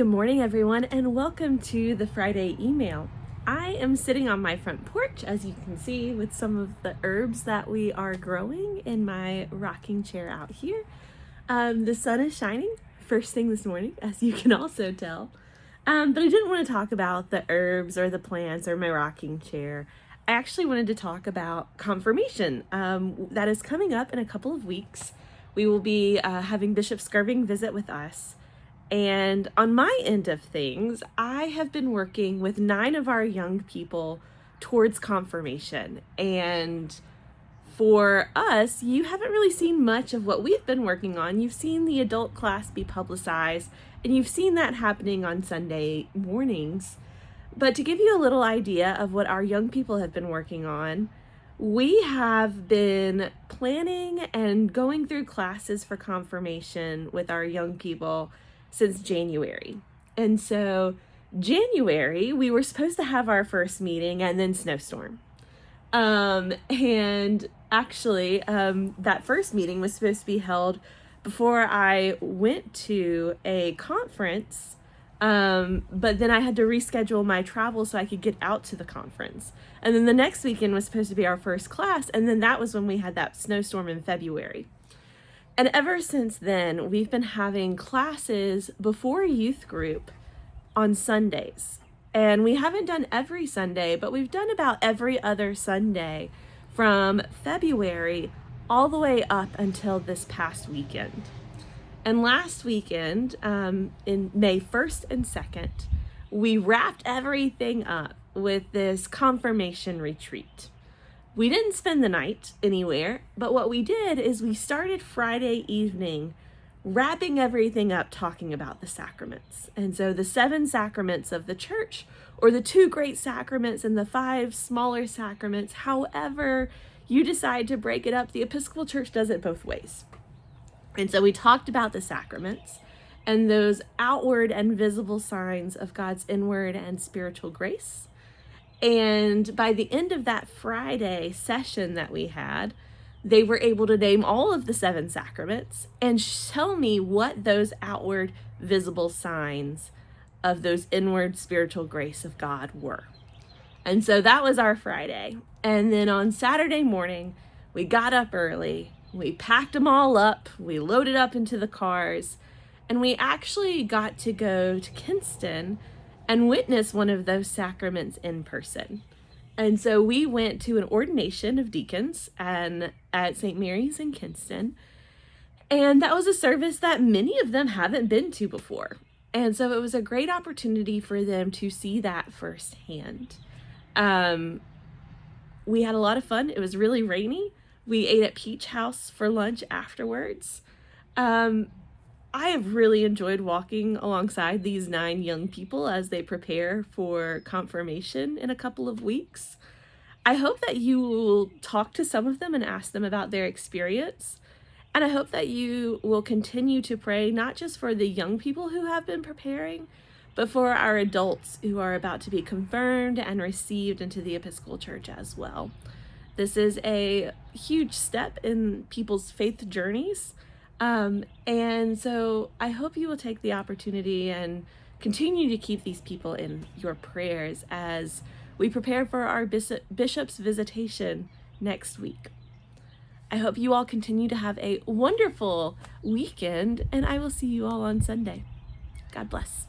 Good morning, everyone, and welcome to the Friday email. I am sitting on my front porch, as you can see, with some of the herbs that we are growing in my rocking chair out here. The sun is shining first thing this morning, as you can also tell. But I didn't want to talk about the herbs or the plants or my rocking chair. I actually wanted to talk about confirmation. That is coming up in a couple of weeks. We will be having Bishop Skirving visit with us. And on my end of things, I have been working with 9 of our young people towards confirmation. And for us, you haven't really seen much of what we've been working on. You've seen the adult class be publicized, and you've seen that happening on Sunday mornings. But to give you a little idea of what our young people have been working on, we have been planning and going through classes for confirmation with our young people since January. And so January, we were supposed to have our first meeting and then snowstorm. And actually, that first meeting was supposed to be held before I went to a conference. But then I had to reschedule my travel so I could get out to the conference. And then the next weekend was supposed to be our first class. And then that was when we had that snowstorm in February. And ever since then, we've been having classes before youth group on Sundays. And we haven't done every Sunday, but we've done about every other Sunday from February all the way up until this past weekend. And last weekend, in May 1st and 2nd, we wrapped everything up with this confirmation retreat. We didn't spend the night anywhere, but what we did is we started Friday evening wrapping everything up, talking about the sacraments. And so the 7 sacraments of the church, or the 2 great sacraments and the 5 smaller sacraments, however you decide to break it up, the Episcopal Church does it both ways. And so we talked about the sacraments and those outward and visible signs of God's inward and spiritual grace. And by the end of that Friday session that we had, they were able to name all of the 7 sacraments and tell me what those outward visible signs of those inward spiritual grace of God were. And so that was our Friday. And then on Saturday morning, we got up early, we packed them all up, we loaded up into the cars, and we actually got to go to Kinston and witness one of those sacraments in person. And so we went to an ordination of deacons at St. Mary's in Kinston. And that was a service that many of them haven't been to before. And so it was a great opportunity for them to see that firsthand. We had a lot of fun. It was really rainy. We ate at Peach House for lunch afterwards. I have really enjoyed walking alongside these 9 young people as they prepare for confirmation in a couple of weeks. I hope that you will talk to some of them and ask them about their experience. And I hope that you will continue to pray, not just for the young people who have been preparing, but for our adults who are about to be confirmed and received into the Episcopal Church as well. This is a huge step in people's faith journeys. And so I hope you will take the opportunity and continue to keep these people in your prayers as we prepare for our bishop's visitation next week. I hope you all continue to have a wonderful weekend, and I will see you all on Sunday. God bless.